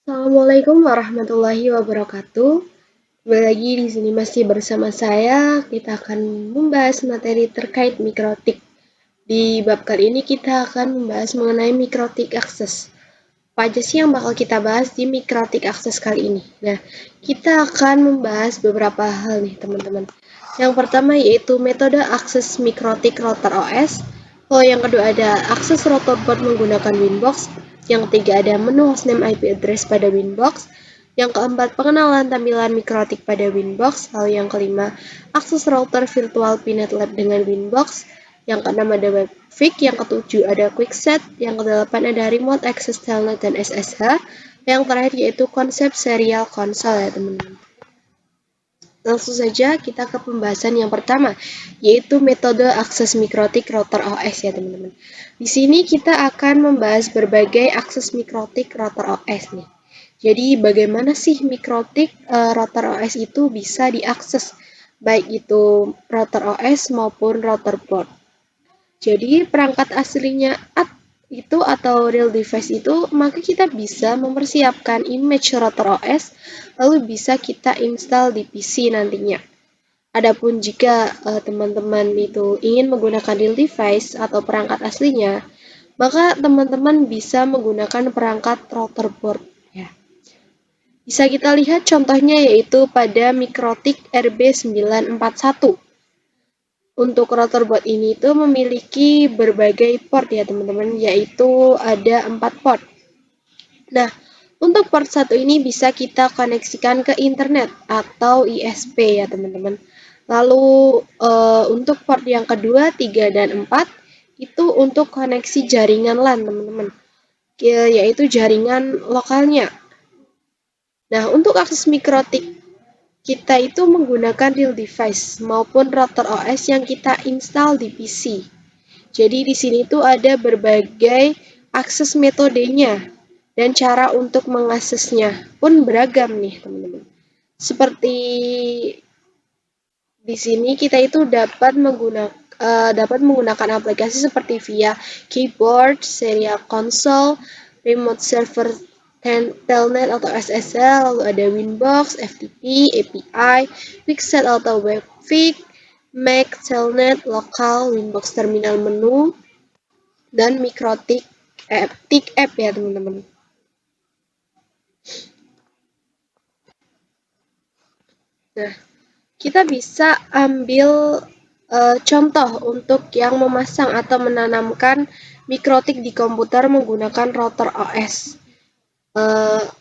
Assalamualaikum warahmatullahi wabarakatuh. Kembali lagi di sini masih bersama saya. Kita akan membahas materi terkait mikrotik. Di bab kali ini kita akan membahas mengenai mikrotik akses. Apa aja sih yang bakal kita bahas di mikrotik akses kali ini? Nah, kita akan membahas beberapa hal nih teman-teman. Yang pertama yaitu metode akses mikrotik router OS. Yang kedua ada akses router board menggunakan Winbox. Yang ketiga ada menu hostname IP address pada Winbox. Yang keempat, pengenalan tampilan mikrotik pada Winbox. Lalu yang kelima, akses router virtual Pinet Lab dengan Winbox. Yang keenam ada webfig, yang ketujuh ada quickset, yang kedelapan ada remote access telnet dan SSH. Yang terakhir yaitu konsep serial console ya teman-teman. Langsung saja kita ke pembahasan yang pertama, yaitu metode akses mikrotik router OS ya teman-teman. Di sini kita akan membahas berbagai akses mikrotik router OS nih. Jadi bagaimana sih mikrotik router OS itu bisa diakses, baik itu router OS maupun router board. Jadi perangkat aslinya itu atau real device itu, maka kita bisa mempersiapkan image router OS, lalu bisa kita install di PC nantinya. Adapun jika teman-teman itu ingin menggunakan real device atau perangkat aslinya, maka teman-teman bisa menggunakan perangkat router board. Ya. Bisa kita lihat contohnya yaitu pada Mikrotik RB941. Untuk router board ini tuh memiliki berbagai port ya teman-teman, yaitu ada 4 port. Nah, untuk port 1 ini bisa kita koneksikan ke internet atau ISP ya teman-teman. Lalu untuk port yang kedua, 3 dan 4 itu untuk koneksi jaringan LAN teman-teman, yaitu jaringan lokalnya. Nah, untuk akses mikrotik kita itu menggunakan real device maupun router OS yang kita install di PC. Jadi di sini tuh ada berbagai akses metodenya dan cara untuk mengaksesnya pun beragam nih teman-teman. Seperti di sini kita itu dapat menggunakan aplikasi seperti via keyboard, serial console, remote server telnet atau SSL, lalu ada Winbox, FTP, API, Quickset atau webfig, Mac, telnet, lokal, Winbox terminal menu, dan mikrotik app ya teman-teman. Nah, kita bisa ambil contoh untuk yang memasang atau menanamkan mikrotik di komputer menggunakan router OS.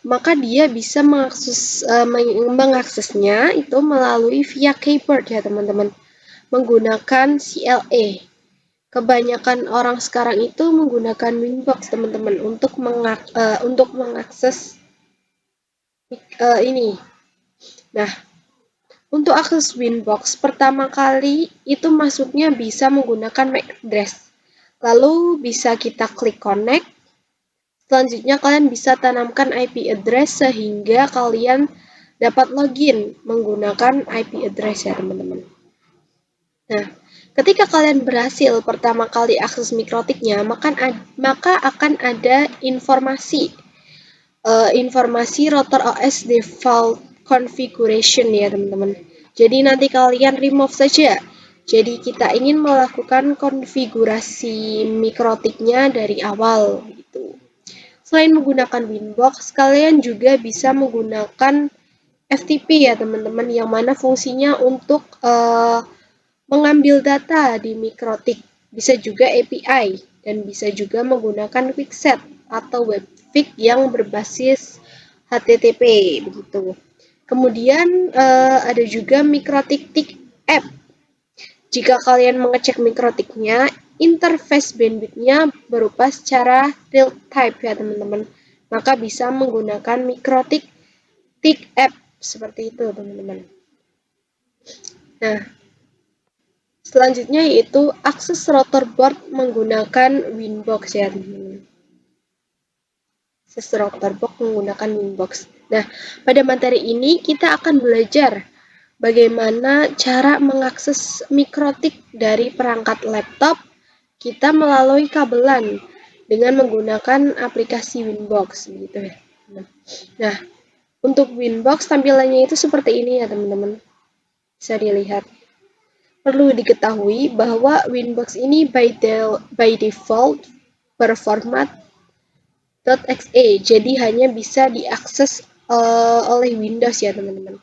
Maka dia bisa mengaksesnya itu melalui via keyboard ya teman-teman, menggunakan CLA. Kebanyakan orang sekarang itu menggunakan Winbox teman-teman untuk mengakses ini. Nah, untuk akses Winbox pertama kali itu masuknya bisa menggunakan MAC address. Lalu bisa kita klik connect. Selanjutnya kalian bisa tanamkan IP address sehingga kalian dapat login menggunakan IP address ya teman-teman. Nah, ketika kalian berhasil pertama kali akses mikrotiknya, maka akan ada informasi router OS default configuration ya teman-teman. Jadi nanti kalian remove saja. Jadi kita ingin melakukan konfigurasi mikrotiknya dari awal gitu. Selain menggunakan Winbox, kalian juga bisa menggunakan FTP ya teman-teman, yang mana fungsinya untuk mengambil data di mikrotik. Bisa juga API dan bisa juga menggunakan Quickset atau webfig yang berbasis HTTP begitu. Kemudian ada juga mikrotik app. Jika kalian mengecek mikrotiknya, interface bandwidth-nya berupa secara real time ya teman-teman. Maka bisa menggunakan mikrotik app seperti itu teman-teman. Nah, selanjutnya yaitu akses router board menggunakan Winbox ya teman-teman. Akses router board menggunakan Winbox. Nah, pada materi ini kita akan belajar bagaimana cara mengakses mikrotik dari perangkat laptop kita melalui kabelan dengan menggunakan aplikasi Winbox gitu ya. teman-teman. Nah, untuk Winbox tampilannya itu seperti ini ya teman-teman. Bisa dilihat. Perlu diketahui bahwa Winbox ini by default berformat .exe, jadi hanya bisa diakses oleh Windows ya teman-teman.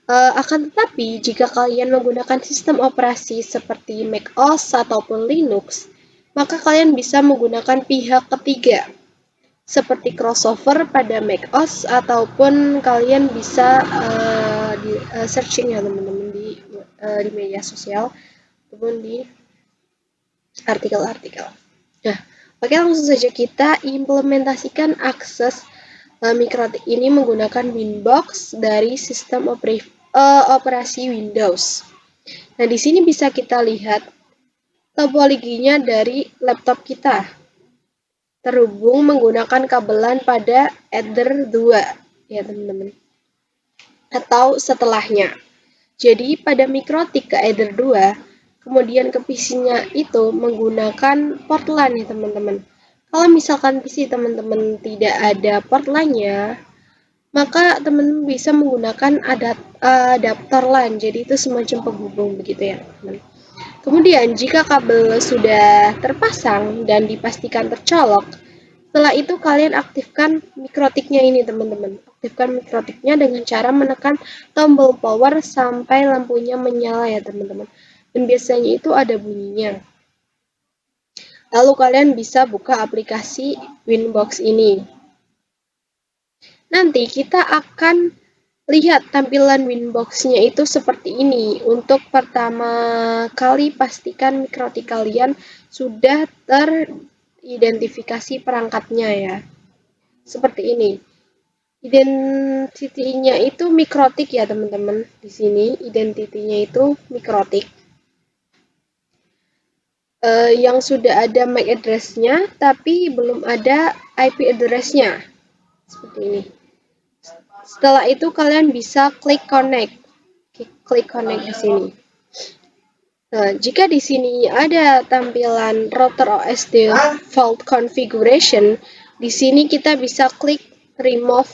Akan tetapi, jika kalian menggunakan sistem operasi seperti macOS ataupun Linux, maka kalian bisa menggunakan pihak ketiga, seperti crossover pada macOS, ataupun kalian bisa searching ya teman-teman di media sosial, ataupun di artikel-artikel. Nah, oke langsung saja kita implementasikan akses mikrotik ini menggunakan Winbox dari sistem operasi Windows. Nah, di sini bisa kita lihat topologinya dari laptop kita. Terhubung menggunakan kabelan pada Ether 2, ya teman-teman. Atau setelahnya. Jadi, pada mikrotik ke Ether 2, kemudian ke PC-nya itu menggunakan port LAN ya teman-teman. Kalau misalkan PC teman-teman tidak ada port LAN-nya, maka teman-teman bisa menggunakan adaptor LAN, jadi itu semacam penghubung begitu ya teman. Kemudian jika kabel sudah terpasang dan dipastikan tercolok, setelah itu kalian aktifkan mikrotiknya ini teman-teman. Aktifkan mikrotiknya dengan cara menekan tombol power sampai lampunya menyala ya teman-teman. Dan biasanya itu ada bunyinya. Lalu kalian bisa buka aplikasi Winbox ini. Nanti kita akan lihat tampilan Winbox-nya itu seperti ini. Untuk pertama kali pastikan mikrotik kalian sudah teridentifikasi perangkatnya ya. Seperti ini. Identitinya itu mikrotik ya teman-teman. Di sini identitinya itu mikrotik. Yang sudah ada MAC address-nya tapi belum ada IP address-nya. Seperti ini. Setelah itu kalian bisa klik connect. Klik connect di sini. Nah, jika di sini ada tampilan router OS default configuration, di sini kita bisa klik remove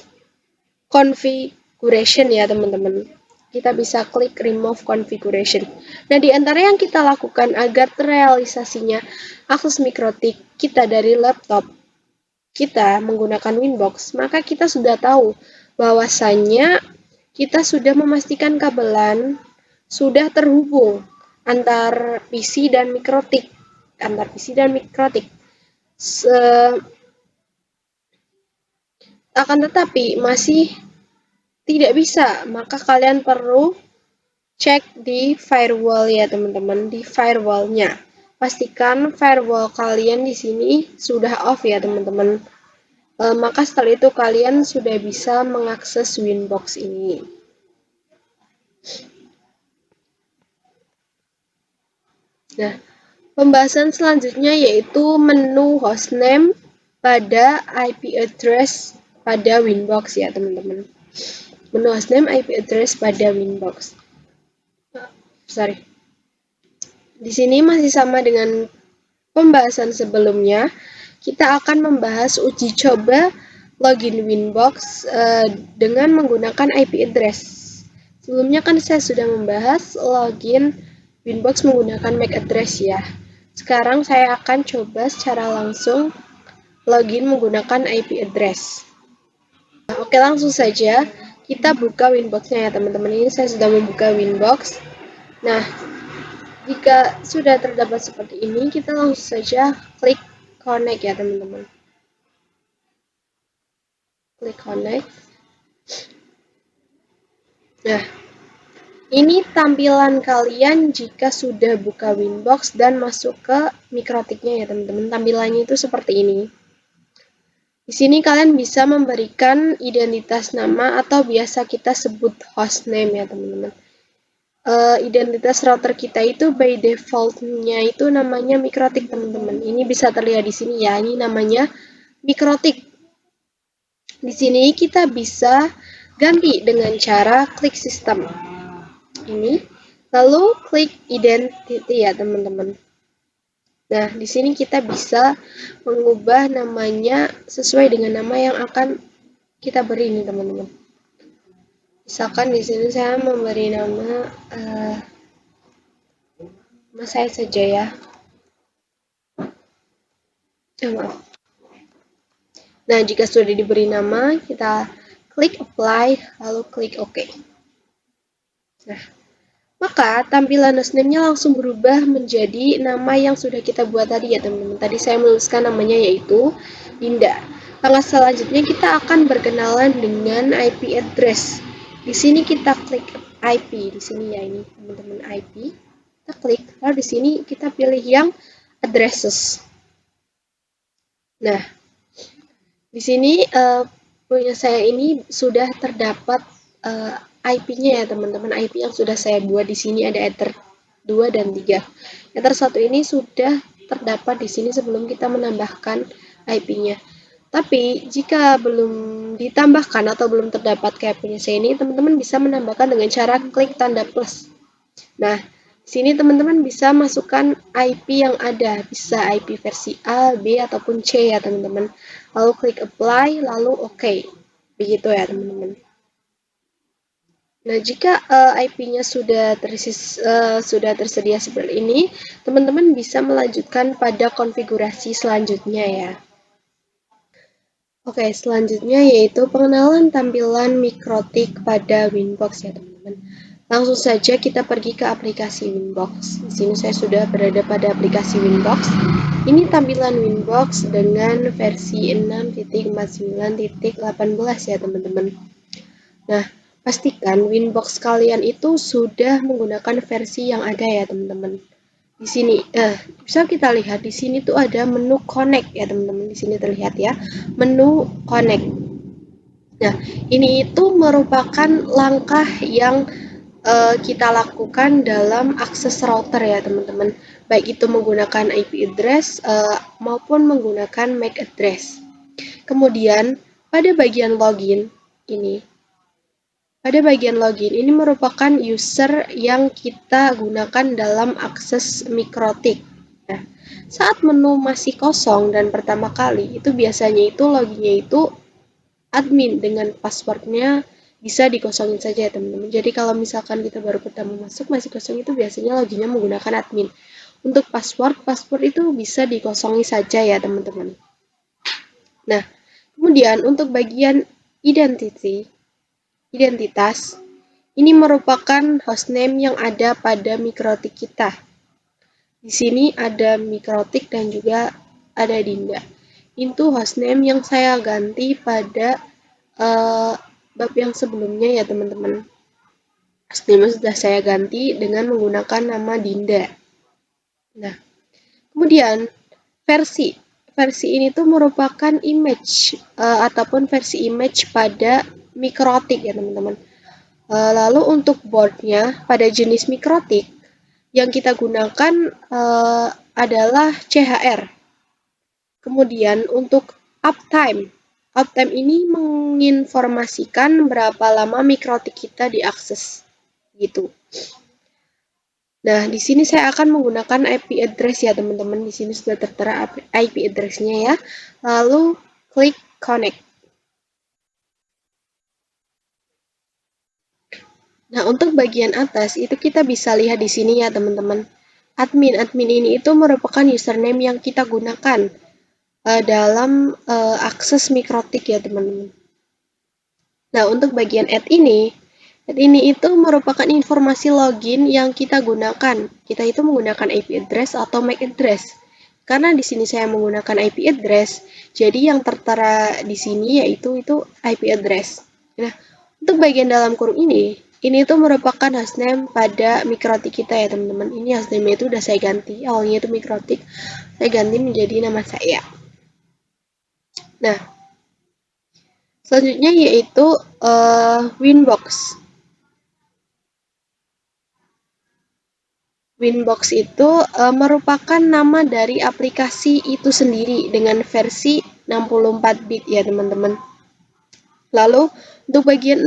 configuration ya teman-teman. Kita bisa klik remove configuration. Nah, di antara yang kita lakukan agar terrealisasinya akses mikrotik kita dari laptop kita menggunakan Winbox, maka kita sudah tahu bahwasannya kita sudah memastikan kabelan sudah terhubung antar PC dan mikrotik. Akan tetapi masih tidak bisa, maka kalian perlu cek di firewall ya teman-teman, di firewallnya. Pastikan firewall kalian di sini sudah off ya teman-teman. Maka setelah itu kalian sudah bisa mengakses Winbox ini. Nah, pembahasan selanjutnya yaitu menu hostname pada IP address pada Winbox ya teman-teman. Menu hostname IP address pada Winbox. Sorry. Di sini masih sama dengan pembahasan sebelumnya. Kita akan membahas uji coba login Winbox dengan menggunakan IP address. Sebelumnya kan saya sudah membahas login Winbox menggunakan MAC address ya. Sekarang saya akan coba secara langsung login menggunakan IP address. Oke, langsung saja kita buka Winbox-nya ya teman-teman. Ini saya sudah membuka Winbox. Nah, jika sudah terdapat seperti ini, kita langsung saja klik connect ya teman-teman. Klik connect. Nah, ini tampilan kalian jika sudah buka Winbox dan masuk ke mikrotiknya ya teman-teman. Tampilannya itu seperti ini. Di sini kalian bisa memberikan identitas nama atau biasa kita sebut hostname ya teman-teman. Identitas router kita itu by default-nya itu namanya mikrotik teman-teman. Ini bisa terlihat di sini ya. Ini namanya mikrotik. Di sini kita bisa ganti dengan cara klik sistem. Ini lalu klik identity ya teman-teman. Nah, di sini kita bisa mengubah namanya sesuai dengan nama yang akan kita beri ini teman-teman. Misalkan di sini saya memberi nama saya saja ya. Maaf. Nah, jika sudah diberi nama, kita klik apply, lalu klik OK. Nah, maka tampilan username-nya langsung berubah menjadi nama yang sudah kita buat tadi ya teman-teman. Tadi saya menuliskan namanya yaitu Dinda. Langkah selanjutnya kita akan berkenalan dengan IP address. Di sini kita klik IP, di sini ya ini teman-teman IP. Kita klik, lalu di sini kita pilih yang addresses. Nah, di sini punya saya ini sudah terdapat IP-nya ya teman-teman. IP yang sudah saya buat di sini ada ether 2 dan 3. Ether 1 ini sudah terdapat di sini sebelum kita menambahkan IP-nya. Tapi jika belum ditambahkan atau belum terdapat kayak punya saya ini, teman-teman bisa menambahkan dengan cara klik tanda plus. Nah, sini teman-teman bisa masukkan IP yang ada, bisa IP versi A, B, ataupun C ya teman-teman. Lalu klik apply, lalu OK. Begitu ya teman-teman. Nah, jika IP-nya sudah tersedia seperti ini, teman-teman bisa melanjutkan pada konfigurasi selanjutnya ya. Oke, selanjutnya yaitu pengenalan tampilan Mikrotik pada Winbox ya teman-teman. Langsung saja kita pergi ke aplikasi Winbox. Di sini saya sudah berada pada aplikasi Winbox. Ini tampilan Winbox dengan versi 6.49.18 ya teman-teman. Nah, pastikan Winbox kalian itu sudah menggunakan versi yang ada ya teman-teman. Di sini bisa kita lihat di sini tuh ada menu connect ya teman-teman. Di sini terlihat ya menu connect. Nah, ini itu merupakan langkah yang kita lakukan dalam akses router ya teman-teman, baik itu menggunakan IP address maupun menggunakan MAC address. Kemudian pada bagian login ini merupakan user yang kita gunakan dalam akses Mikrotik. Nah, saat menu masih kosong dan pertama kali, itu biasanya itu loginnya itu admin dengan passwordnya bisa dikosongin saja ya teman-teman. Jadi kalau misalkan kita baru pertama masuk masih kosong itu biasanya loginnya menggunakan admin. Untuk password itu bisa dikosongi saja ya teman-teman. Nah, kemudian untuk bagian identitas, ini merupakan hostname yang ada pada Mikrotik kita. Di sini ada Mikrotik dan juga ada Dinda. Itu hostname yang saya ganti pada bab yang sebelumnya ya teman-teman. Hostname sudah saya ganti dengan menggunakan nama Dinda. Nah, kemudian versi ini tuh merupakan image ataupun versi image pada Mikrotik ya teman-teman. Lalu untuk boardnya pada jenis Mikrotik yang kita gunakan adalah CHR. Kemudian untuk uptime ini menginformasikan berapa lama Mikrotik kita diakses gitu. Nah, di sini saya akan menggunakan IP address ya teman-teman. Di sini sudah tertera IP address-nya ya. Lalu klik connect. Nah, untuk bagian atas itu kita bisa lihat di sini ya teman-teman. Admin ini itu merupakan username yang kita gunakan dalam akses Mikrotik ya teman-teman. Nah, untuk bagian add ini itu merupakan informasi login yang kita gunakan. Kita itu menggunakan IP address atau MAC address. Karena di sini saya menggunakan IP address, jadi yang tertera di sini yaitu IP address. Nah, untuk bagian dalam kurung ini itu merupakan hostname pada Mikrotik kita ya teman-teman. Ini hostname itu udah saya ganti, awalnya itu Mikrotik, saya ganti menjadi nama saya. Nah, selanjutnya yaitu Winbox. Winbox itu merupakan nama dari aplikasi itu sendiri dengan versi 64 bit ya teman-teman. Lalu untuk bagian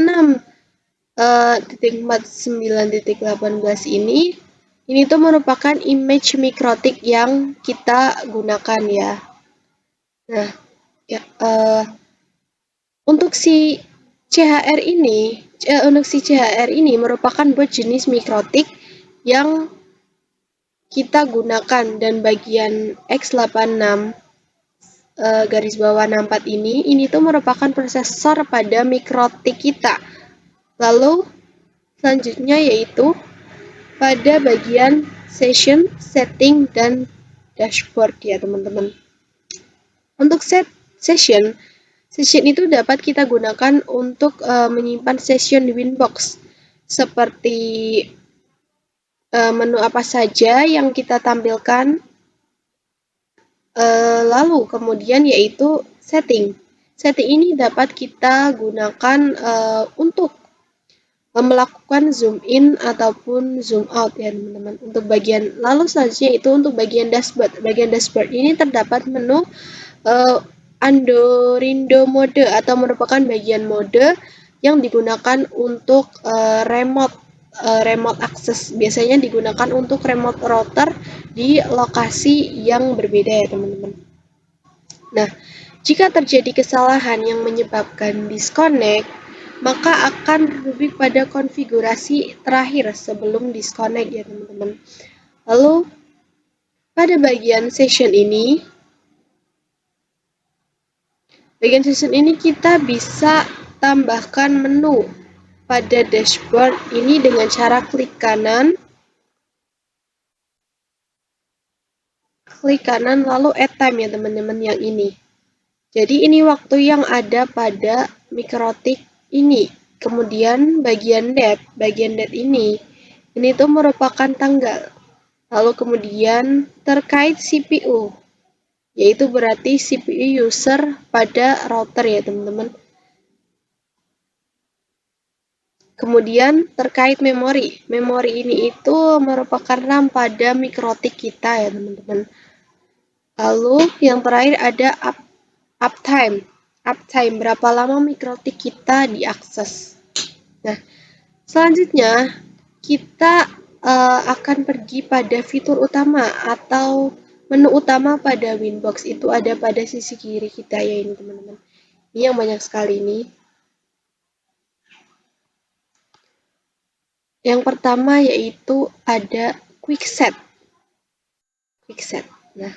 6.49.18 ini tuh merupakan image Mikrotik yang kita gunakan ya. Nah, ya, Untuk si CHR ini merupakan bot jenis mikrotik yang kita gunakan, dan bagian X86 garis bawah 64 ini tuh merupakan prosesor pada mikrotik kita. Lalu selanjutnya yaitu pada bagian session, setting, dan dashboard ya teman-teman. Untuk session itu dapat kita gunakan untuk menyimpan session di Winbox, seperti menu apa saja yang kita tampilkan. Lalu kemudian yaitu setting. Setting ini dapat kita gunakan untuk melakukan zoom in ataupun zoom out ya teman-teman. Untuk bagian lalu selanjutnya itu untuk bagian dashboard. Bagian dashboard ini terdapat menu Andorindo mode atau merupakan bagian mode yang digunakan untuk remote access. Biasanya digunakan untuk remote router di lokasi yang berbeda ya teman-teman. Nah, jika terjadi kesalahan yang menyebabkan disconnect, maka akan lebih pada konfigurasi terakhir sebelum disconnect ya teman-teman. Lalu pada bagian session ini kita bisa tambahkan menu pada dashboard ini dengan cara klik kanan lalu add time ya teman-teman yang ini. Jadi ini waktu yang ada pada mikrotik ini. Kemudian bagian date ini tuh merupakan tanggal. Lalu kemudian terkait CPU, yaitu berarti CPU user pada router ya teman-teman. Kemudian terkait memori ini itu merupakan RAM pada mikrotik kita ya teman-teman. Lalu yang terakhir ada uptime, berapa lama mikrotik kita diakses. Nah, selanjutnya kita akan pergi pada fitur utama atau menu utama pada Winbox. Itu ada pada sisi kiri kita ya ini teman-teman. Ini yang banyak sekali ini. Yang pertama yaitu ada quick set. Nah,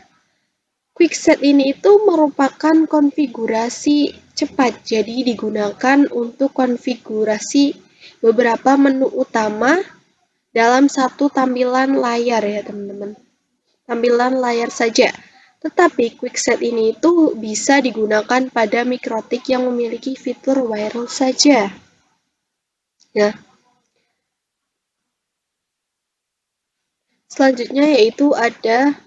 quick set ini itu merupakan konfigurasi cepat. Jadi digunakan untuk konfigurasi beberapa menu utama dalam satu tampilan layar ya teman-teman. Tampilan layar saja. Tetapi quick set ini itu bisa digunakan pada mikrotik yang memiliki fitur wireless saja. Nah, selanjutnya yaitu ada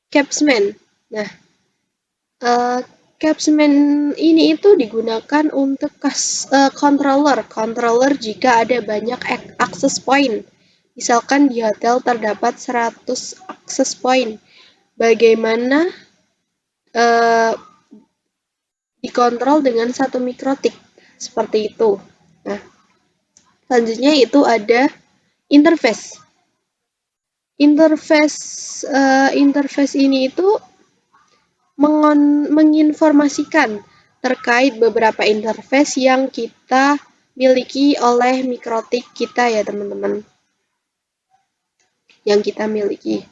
Capsman. Nah, Capsman ini itu digunakan untuk controller jika ada banyak access point. Misalkan di hotel terdapat 100 access point. Bagaimana dikontrol dengan satu mikrotik seperti itu. Nah, selanjutnya itu ada interface. Interface ini itu menginformasikan terkait beberapa interface yang kita miliki oleh mikrotik kita ya teman-teman. Yang kita miliki.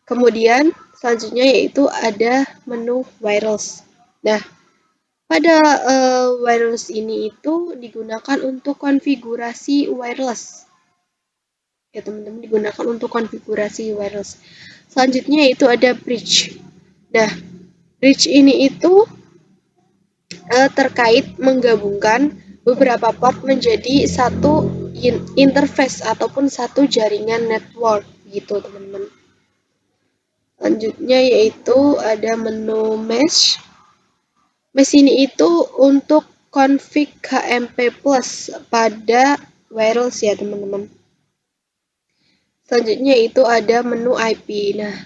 Kemudian selanjutnya yaitu ada menu wireless. Nah, pada wireless ini itu digunakan untuk konfigurasi wireless. Ya teman-teman, digunakan untuk konfigurasi wireless. Selanjutnya itu ada bridge. Nah, bridge ini itu terkait menggabungkan beberapa port menjadi satu interface ataupun satu jaringan network gitu teman-teman. Selanjutnya yaitu ada menu mesh. Mesh ini itu untuk config HMP Plus pada wireless ya teman-teman. Selanjutnya itu ada menu IP. Nah,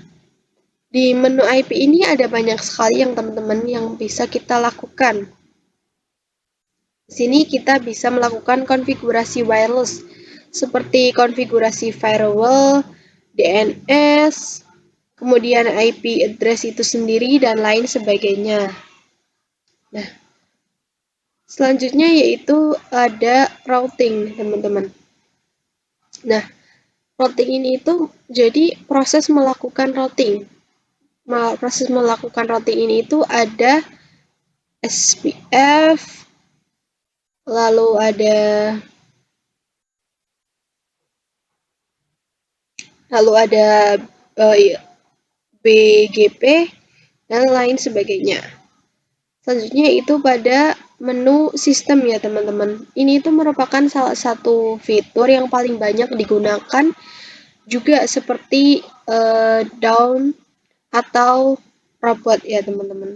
di menu IP ini ada banyak sekali yang teman-teman yang bisa kita lakukan. Di sini kita bisa melakukan konfigurasi wireless seperti konfigurasi firewall, DNS, kemudian IP address itu sendiri dan lain sebagainya. Nah, selanjutnya yaitu ada routing, teman-teman. Nah, routing ini itu jadi proses melakukan routing. Proses melakukan routing ini itu ada SPF, lalu ada BGP dan lain sebagainya. Selanjutnya itu pada menu sistem ya teman-teman. Ini itu merupakan salah satu fitur yang paling banyak digunakan juga seperti down atau robot ya teman-teman.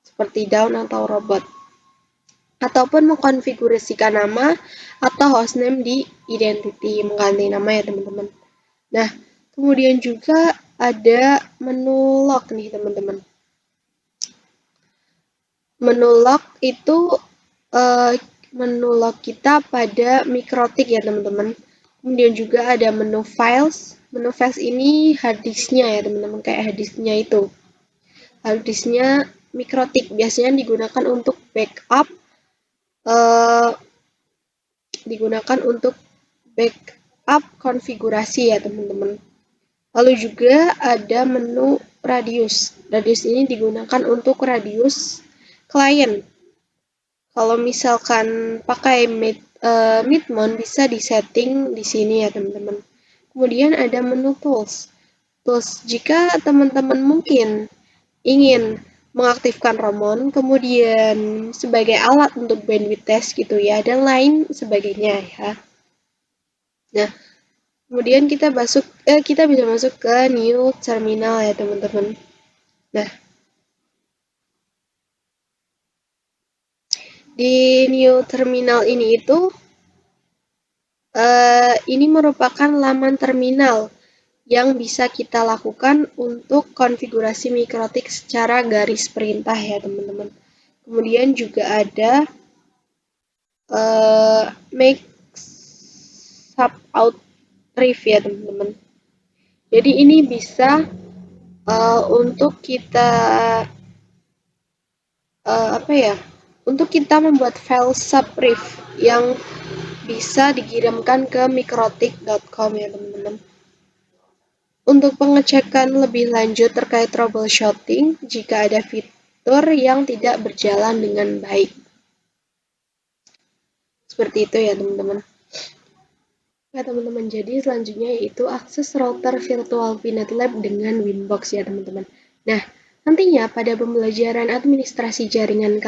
Seperti down atau robot. Ataupun mengkonfigurasikan nama atau hostname di identity, mengganti nama ya teman-teman. Nah, kemudian juga ada menu log nih teman-teman. Menu log itu uh, menu log kita pada mikrotik ya teman-teman. Kemudian juga ada menu files. Menu files ini harddisknya ya teman-teman, kayak harddisknya itu. Harddisknya mikrotik biasanya digunakan untuk backup, uh, digunakan untuk backup konfigurasi ya teman-teman. Lalu juga ada menu radius. Radius ini digunakan untuk radius klien. Kalau misalkan pakai Midmon bisa disetting di sini ya teman-teman. Kemudian ada menu tools. Tools jika teman-teman mungkin ingin mengaktifkan Romon, kemudian sebagai alat untuk bandwidth test gitu ya, dan lain sebagainya ya. Nah, kemudian kita bisa masuk ke new terminal ya teman-teman. Nah, di new terminal ini itu ini merupakan laman terminal yang bisa kita lakukan untuk konfigurasi mikrotik secara garis perintah ya teman-teman. Kemudian juga ada make sub out reef ya teman-teman. Jadi ini bisa untuk kita apa ya? Untuk kita membuat file subrief yang bisa dikirimkan ke mikrotik.com ya teman-teman. Untuk pengecekan lebih lanjut terkait troubleshooting jika ada fitur yang tidak berjalan dengan baik. Seperti itu ya teman-teman. Ya teman-teman, jadi selanjutnya yaitu akses router virtual VNet Lab dengan Winbox ya teman-teman. Nah, nantinya pada pembelajaran administrasi jaringan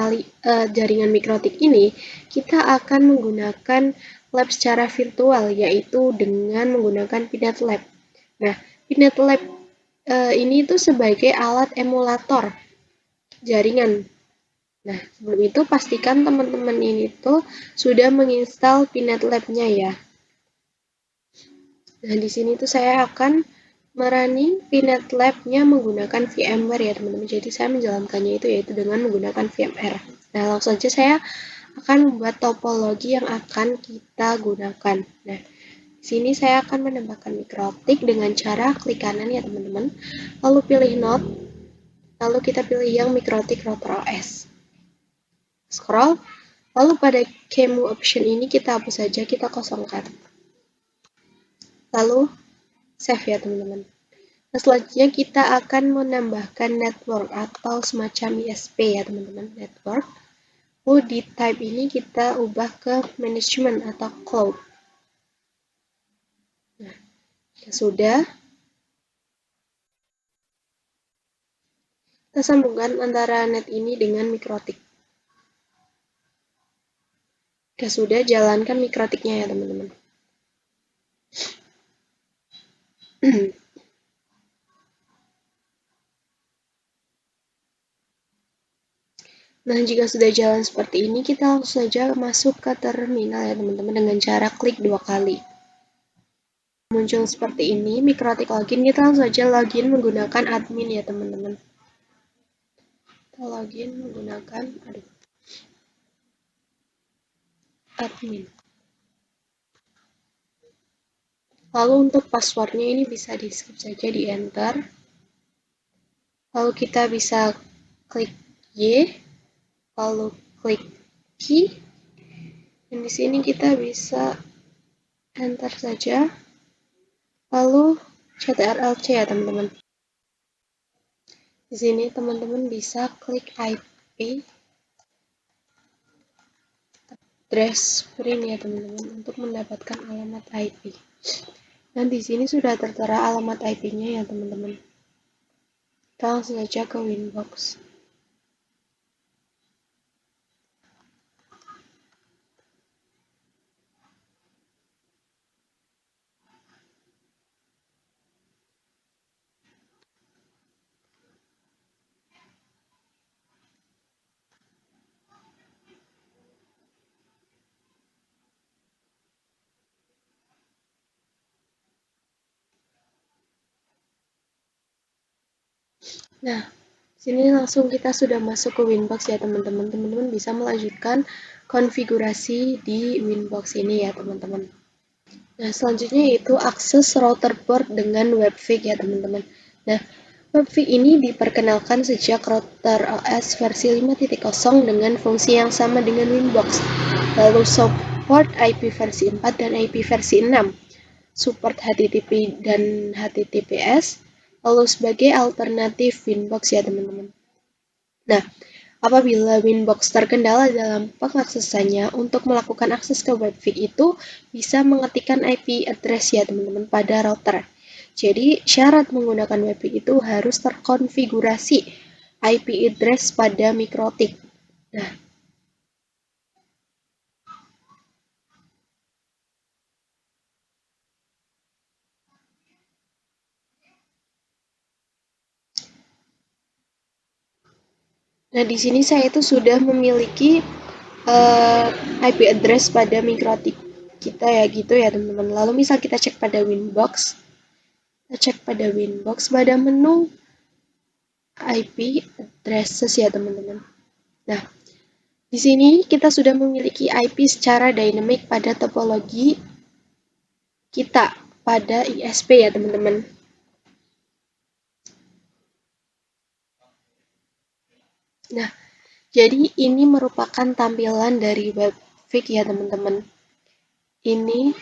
mikrotik ini, kita akan menggunakan lab secara virtual, yaitu dengan menggunakan VNet Lab. Nah, VNet Lab ini itu sebagai alat emulator jaringan. Nah, sebelum itu pastikan teman-teman ini tuh sudah menginstal VNet Lab-nya ya. Nah, di sini tuh saya akan merunning VNet Lab-nya menggunakan VMware ya teman-teman. Jadi saya menjalankannya itu yaitu dengan menggunakan VMware. Nah, langsung saja saya akan membuat topologi yang akan kita gunakan. Nah, di sini saya akan menambahkan mikrotik dengan cara klik kanan ya teman-teman. Lalu pilih node, lalu kita pilih yang mikrotik router OS. Scroll, lalu pada QEMU option ini kita hapus saja, kita kosongkan. Lalu save ya teman-teman. Nah, selanjutnya kita akan menambahkan network atau semacam ISP ya teman-teman, network. Lalu di type ini kita ubah ke management atau cloud. Nah, jika sudah, kita sambungkan antara net ini dengan mikrotik. Jika sudah, jalankan mikrotiknya ya teman-teman. Nah, jika sudah jalan seperti ini, kita langsung saja masuk ke terminal ya teman-teman dengan cara klik 2 kali. Muncul seperti ini, mikrotik login, kita langsung saja login menggunakan admin ya teman-teman. Kita login menggunakan admin. Lalu untuk passwordnya ini bisa di skip saja, di enter. Lalu kita bisa klik Y. lalu klik key, dan di sini kita bisa enter saja, lalu ctrl-c ya teman-teman. Di sini teman-teman bisa klik IP address print ya teman-teman untuk mendapatkan alamat IP. Dan di sini sudah tertera alamat IP-nya ya teman-teman. Kita langsung saja ke Winbox. Nah, sini langsung kita sudah masuk ke Winbox ya teman-teman. Teman-teman bisa melanjutkan konfigurasi di Winbox ini ya teman-teman. Nah, selanjutnya yaitu akses router board dengan Webfig ya teman-teman. Nah, Webfig ini diperkenalkan sejak router OS versi 5.0 dengan fungsi yang sama dengan Winbox. Lalu support IP versi 4 dan IP versi 6. Support HTTP dan HTTPS, lalu sebagai alternatif Winbox ya teman-teman. Nah, apabila Winbox terkendala dalam pengaksesannya, untuk melakukan akses ke Webfig itu bisa mengetikkan IP address ya teman-teman pada router. Jadi syarat menggunakan Webfig itu harus terkonfigurasi IP address pada mikrotik. Nah, di sini saya itu sudah memiliki IP address pada mikrotik kita ya gitu ya teman-teman. Lalu misal kita cek pada Winbox, pada menu IP addresses ya teman-teman. Nah, di sini kita sudah memiliki IP secara dynamic pada topologi kita pada ISP ya teman-teman. Nah, jadi ini merupakan tampilan dari Webfig ya teman-teman. Ini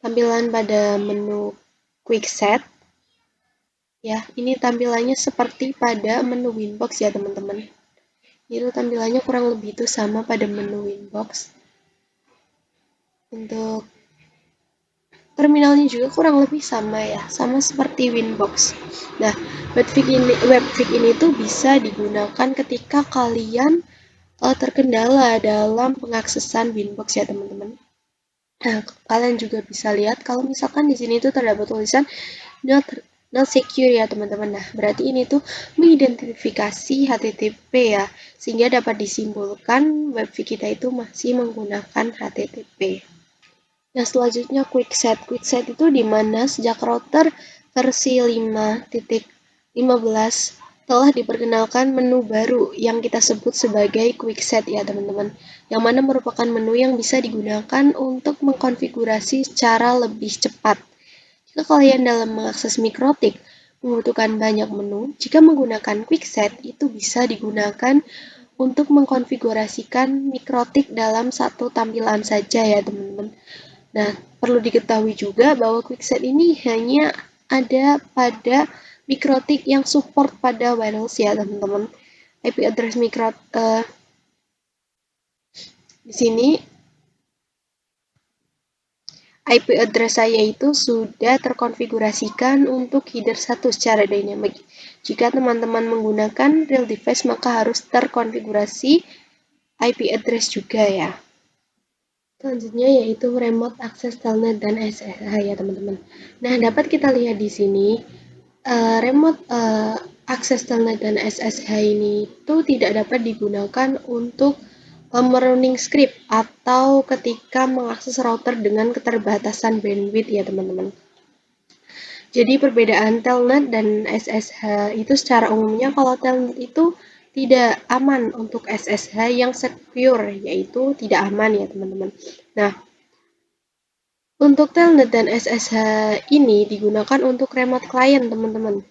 tampilan pada menu Quick Set. Ya, ini tampilannya seperti pada menu Winbox ya teman-teman. Itu tampilannya kurang lebih itu sama pada menu Winbox. Untuk terminalnya juga kurang lebih sama ya, sama seperti Winbox. Nah, Webfig ini tuh bisa digunakan ketika kalian terkendala dalam pengaksesan Winbox ya teman-teman. Nah, kalian juga bisa lihat kalau misalkan di sini tuh terdapat tulisan not secure ya teman-teman. Nah, berarti ini tuh mengidentifikasi HTTP ya, sehingga dapat disimpulkan Webfig kita itu masih menggunakan HTTP. Nah, selanjutnya quickset. Quickset itu di mana sejak router versi 5.15 telah diperkenalkan menu baru yang kita sebut sebagai quickset ya teman-teman. Yang mana merupakan menu yang bisa digunakan untuk mengkonfigurasi secara lebih cepat. Jika kalian dalam mengakses mikrotik membutuhkan banyak menu, jika menggunakan quickset itu bisa digunakan untuk mengkonfigurasikan mikrotik dalam satu tampilan saja ya teman-teman. Nah, perlu diketahui juga bahwa quickset ini hanya ada pada mikrotik yang support pada wireless ya teman-teman. IP address di sini IP address saya itu sudah terkonfigurasikan untuk header 1 secara dynamic. Jika teman-teman menggunakan real device maka harus terkonfigurasi IP address juga ya. Selanjutnya yaitu remote access telnet dan SSH ya teman-teman. Nah, dapat kita lihat di sini remote access telnet dan SSH ini itu tidak dapat digunakan untuk merunning script atau ketika mengakses router dengan keterbatasan bandwidth ya teman-teman. Jadi perbedaan telnet dan SSH itu secara umumnya kalau telnet itu tidak aman untuk SSH yang secure, yaitu tidak aman ya teman-teman. Nah, untuk telnet dan SSH ini digunakan untuk remote client teman-teman.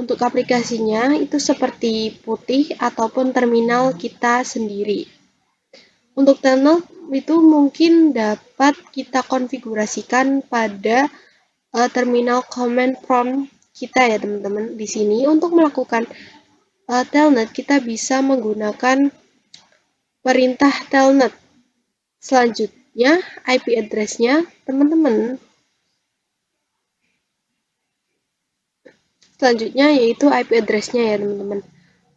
Untuk aplikasinya itu seperti putih ataupun terminal kita sendiri. Untuk telnet itu mungkin dapat kita konfigurasikan pada terminal command prompt kita ya teman-teman. Di sini untuk melakukan telnet kita bisa menggunakan perintah telnet. Selanjutnya IP address-nya teman-teman. Selanjutnya yaitu IP address-nya ya teman-teman.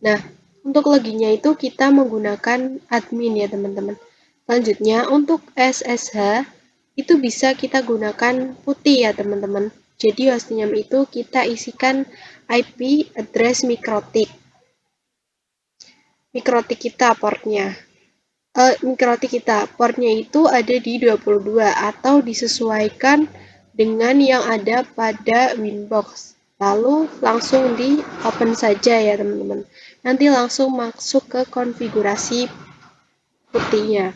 Nah, untuk loginnya itu kita menggunakan admin ya teman-teman. Selanjutnya untuk SSH itu bisa kita gunakan putih ya teman-teman. Jadi hostname itu kita isikan IP address mikrotik. Mikrotik kita portnya. Mikrotik kita portnya itu ada di 22 atau disesuaikan dengan yang ada pada Winbox. Lalu langsung di open saja ya teman-teman. Nanti langsung masuk ke konfigurasi putihnya.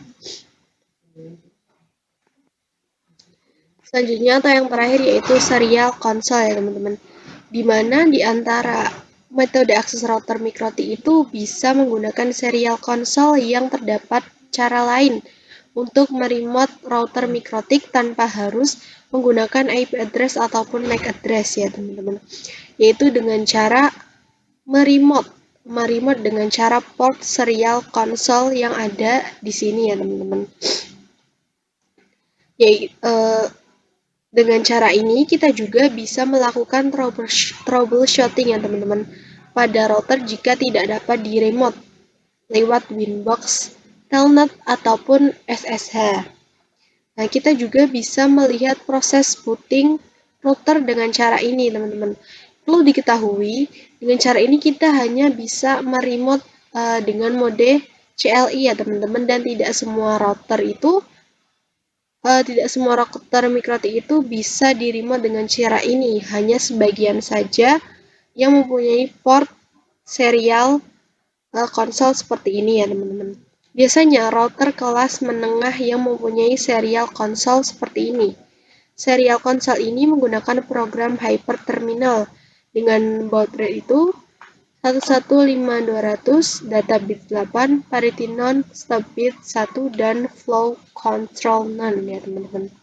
Selanjutnya atau yang terakhir yaitu serial console ya teman-teman. Di mana di antara metode akses router mikrotik itu bisa menggunakan serial console yang terdapat cara lain untuk meremote router mikrotik tanpa harus menggunakan IP address ataupun MAC address ya teman-teman. Yaitu dengan cara meremote dengan cara port serial console yang ada di sini ya teman-teman. Dengan cara ini kita juga bisa melakukan troubleshooting ya teman-teman pada router jika tidak dapat di remote lewat Winbox, Telnet ataupun SSH. Nah, kita juga bisa melihat proses booting router dengan cara ini teman-teman. Perlu diketahui, dengan cara ini kita hanya bisa meremote dengan mode CLI ya teman-teman, dan tidak semua router mikrotik itu bisa di-remote dengan cara ini. Hanya sebagian saja yang mempunyai port serial konsol seperti ini ya teman-teman. Biasanya router kelas menengah yang mempunyai serial konsol seperti ini. Serial konsol ini menggunakan program hyperterminal dengan baud rate itu 115.200, data bit 8, parity none, stop bit 1, dan flow control none ya teman-teman.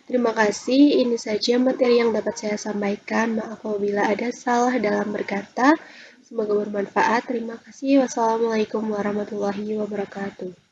Terima kasih, ini saja materi yang dapat saya sampaikan. Maaf apabila ada salah dalam berkata. Semoga bermanfaat. Terima kasih. Wassalamualaikum warahmatullahi wabarakatuh.